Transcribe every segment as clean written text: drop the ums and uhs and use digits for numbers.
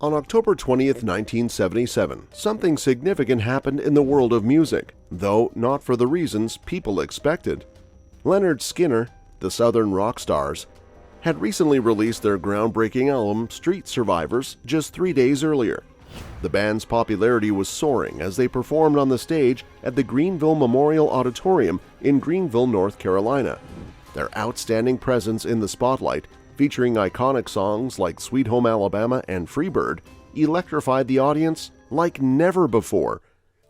On October 20th, 1977, something significant happened in the world of music, though not for the reasons people expected. Lynyrd Skynyrd, the Southern rock stars, had recently released their groundbreaking album Street Survivors just 3 days earlier. The band's popularity was soaring as they performed on the stage at the Greenville Memorial Auditorium in Greenville, North Carolina. Their outstanding presence in the spotlight, featuring iconic songs like Sweet Home Alabama and Freebird, electrified the audience like never before.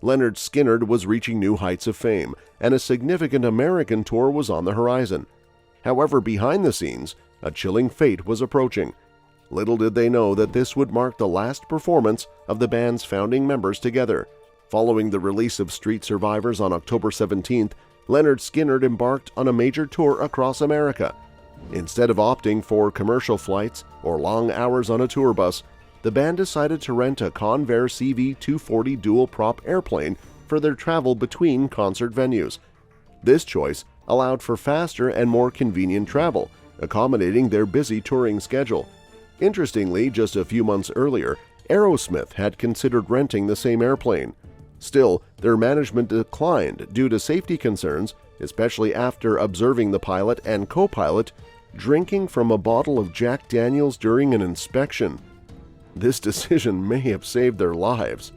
Lynyrd Skynyrd was reaching new heights of fame, and a significant American tour was on the horizon. However, behind the scenes, a chilling fate was approaching. Little did they know that this would mark the last performance of the band's founding members together. Following the release of Street Survivors on October 17th, Lynyrd Skynyrd embarked on a major tour across America. Instead of opting for commercial flights or long hours on a tour bus, the band decided to rent a Convair CV-240 dual-prop airplane for their travel between concert venues. This choice allowed for faster and more convenient travel, accommodating their busy touring schedule. Interestingly, just a few months earlier, Aerosmith had considered renting the same airplane. Still, their management declined due to safety concerns, especially after observing the pilot and co-pilot drinking from a bottle of Jack Daniels during an inspection. This decision may have saved their lives.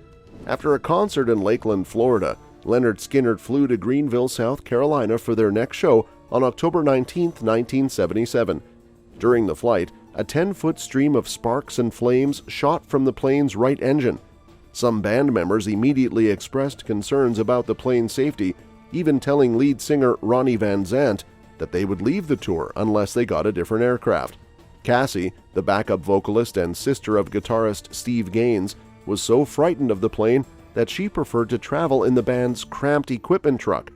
After a concert in Lakeland, Florida, Lynyrd Skynyrd flew to Greenville, South Carolina for their next show on October 19, 1977. During the flight, a 10-foot stream of sparks and flames shot from the plane's right engine. Some band members immediately expressed concerns about the plane's safety, even telling lead singer Ronnie Van Zant that they would leave the tour unless they got a different aircraft. Cassie, the backup vocalist and sister of guitarist Steve Gaines, was so frightened of the plane that she preferred to travel in the band's cramped equipment truck.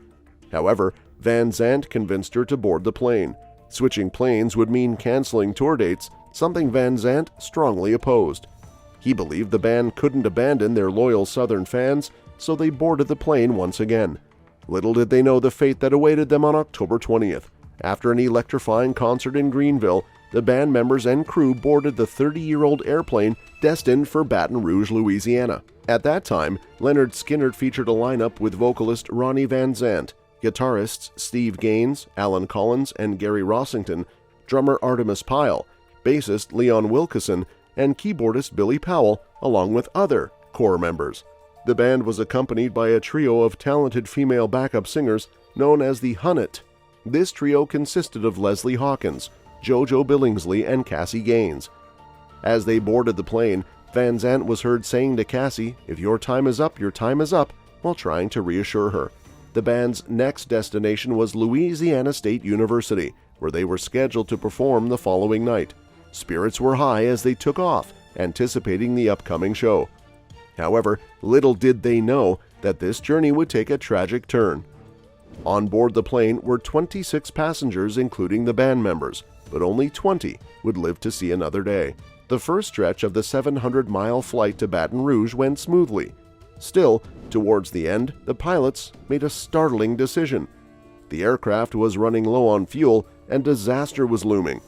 However, Van Zant convinced her to board the plane. Switching planes would mean canceling tour dates, something Van Zant strongly opposed. He believed the band couldn't abandon their loyal Southern fans, so they boarded the plane once again. Little did they know the fate that awaited them on October 20th. After an electrifying concert in Greenville, the band members and crew boarded the 30-year-old airplane destined for Baton Rouge, Louisiana. At that time, Lynyrd Skynyrd featured a lineup with vocalist Ronnie Van Zant, guitarists Steve Gaines, Alan Collins, and Gary Rossington, drummer Artemis Pyle, bassist Leon Wilkeson, and keyboardist Billy Powell, along with other core members. The band was accompanied by a trio of talented female backup singers known as the Hunnet. This trio consisted of Leslie Hawkins, JoJo Billingsley, and Cassie Gaines. As they boarded the plane, Van Zant was heard saying to Cassie, "If your time is up, your time is up," while trying to reassure her. The band's next destination was Louisiana State University, where they were scheduled to perform the following night. Spirits were high as they took off, anticipating the upcoming show. However, little did they know that this journey would take a tragic turn. On board the plane were 26 passengers, including the band members, but only 20 would live to see another day. The first stretch of the 700-mile flight to Baton Rouge went smoothly. Still, towards the end, the pilots made a startling decision. The aircraft was running low on fuel and disaster was looming.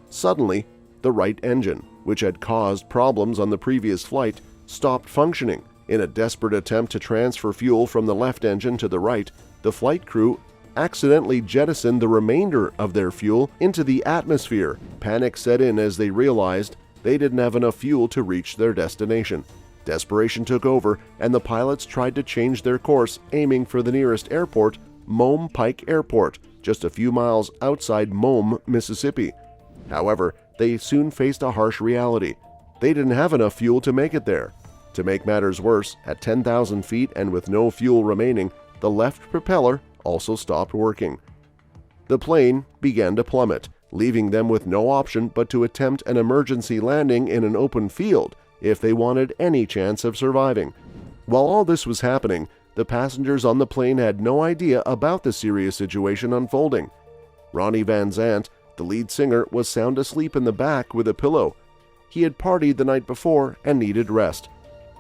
Suddenly, the right engine, which had caused problems on the previous flight, stopped functioning. In a desperate attempt to transfer fuel from the left engine to the right, the flight crew accidentally jettisoned the remainder of their fuel into the atmosphere. Panic set in as they realized they didn't have enough fuel to reach their destination. Desperation took over, and the pilots tried to change their course, aiming for the nearest airport, Mome Pike Airport, just a few miles outside Mome, Mississippi. However, they soon faced a harsh reality. They didn't have enough fuel to make it there. To make matters worse, at 10,000 feet and with no fuel remaining, the left propeller also stopped working. The plane began to plummet, leaving them with no option but to attempt an emergency landing in an open field if they wanted any chance of surviving. While all this was happening, the passengers on the plane had no idea about the serious situation unfolding. Ronnie Van Zant, the lead singer, was sound asleep in the back with a pillow. He had partied the night before and needed rest.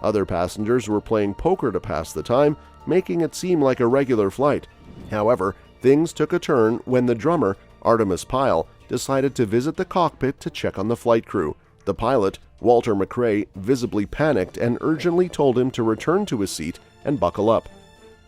Other passengers were playing poker to pass the time, making it seem like a regular flight. However, things took a turn when the drummer, Artemis Pyle, decided to visit the cockpit to check on the flight crew. The pilot, Walter McRae visibly panicked and urgently told him to return to his seat and buckle up.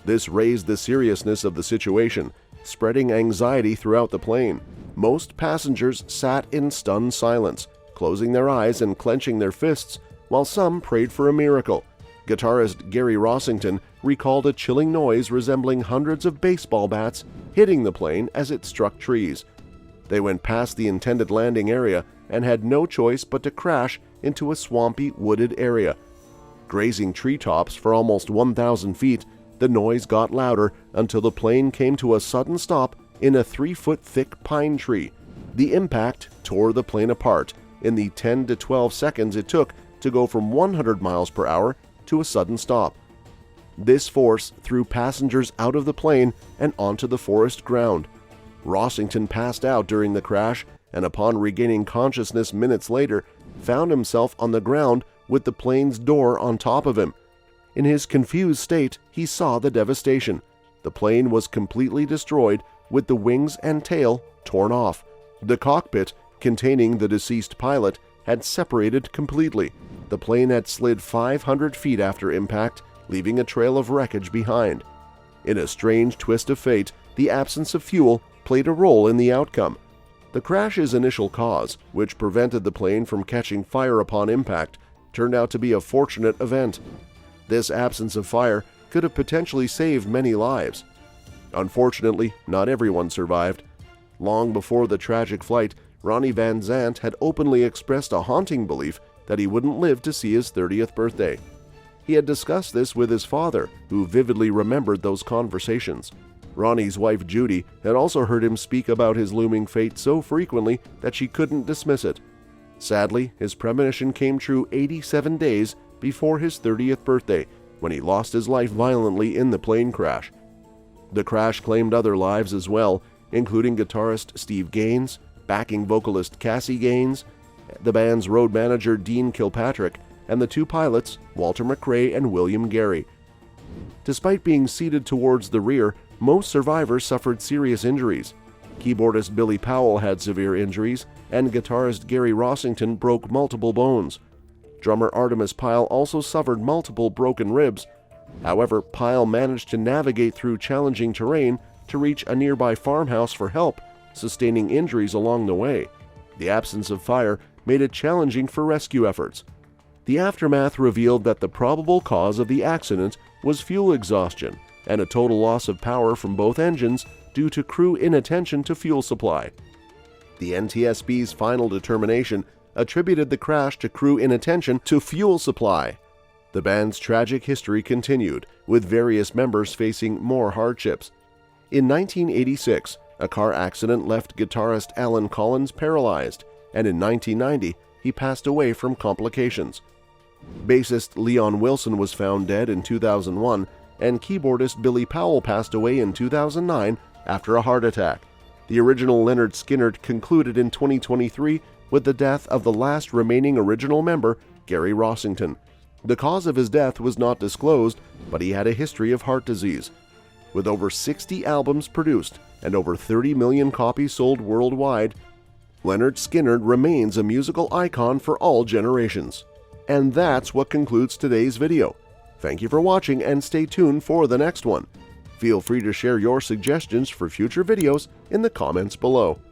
This raised the seriousness of the situation, spreading anxiety throughout the plane. Most passengers sat in stunned silence, closing their eyes and clenching their fists, while some prayed for a miracle. Guitarist Gary Rossington recalled a chilling noise resembling hundreds of baseball bats hitting the plane as it struck trees. They went past the intended landing area and had no choice but to crash into a swampy, wooded area. Grazing treetops for almost 1,000 feet, the noise got louder until the plane came to a sudden stop in a 3-foot-thick pine tree. The impact tore the plane apart in the 10 to 12 seconds it took to go from 100 miles per hour to a sudden stop. This force threw passengers out of the plane and onto the forest ground. Rossington passed out during the crash and upon regaining consciousness minutes later, found himself on the ground with the plane's door on top of him. In his confused state, he saw the devastation. The plane was completely destroyed with the wings and tail torn off. The cockpit, containing the deceased pilot, had separated completely. The plane had slid 500 feet after impact, leaving a trail of wreckage behind. In a strange twist of fate, the absence of fuel played a role in the outcome. The crash's initial cause, which prevented the plane from catching fire upon impact, turned out to be a fortunate event. This absence of fire could have potentially saved many lives. Unfortunately, not everyone survived. Long before the tragic flight, Ronnie Van Zant had openly expressed a haunting belief that he wouldn't live to see his 30th birthday. He had discussed this with his father, who vividly remembered those conversations. Ronnie's wife Judy had also heard him speak about his looming fate so frequently that she couldn't dismiss it. Sadly, his premonition came true 87 days before his 30th birthday, when he lost his life violently in the plane crash. The crash claimed other lives as well, including guitarist Steve Gaines, backing vocalist Cassie Gaines, the band's road manager Dean Kilpatrick, and the two pilots, Walter McRae and William Gary. Despite being seated towards the rear, most survivors suffered serious injuries. Keyboardist Billy Powell had severe injuries, and guitarist Gary Rossington broke multiple bones. Drummer Artemis Pyle also suffered multiple broken ribs. However, Pyle managed to navigate through challenging terrain to reach a nearby farmhouse for help, sustaining injuries along the way. The absence of fire made it challenging for rescue efforts. The aftermath revealed that the probable cause of the accident was fuel exhaustion and a total loss of power from both engines due to crew inattention to fuel supply. The NTSB's final determination attributed the crash to crew inattention to fuel supply. The band's tragic history continued, with various members facing more hardships. In 1986, a car accident left guitarist Alan Collins paralyzed, and in 1990, he passed away from complications. Bassist Leon Wilson was found dead in 2001, and keyboardist Billy Powell passed away in 2009 after a heart attack. The original Lynyrd Skynyrd concluded in 2023 with the death of the last remaining original member, Gary Rossington. The cause of his death was not disclosed, but he had a history of heart disease. With over 60 albums produced and over 30 million copies sold worldwide, Lynyrd Skynyrd remains a musical icon for all generations. And that's what concludes today's video. Thank you for watching and stay tuned for the next one. Feel free to share your suggestions for future videos in the comments below.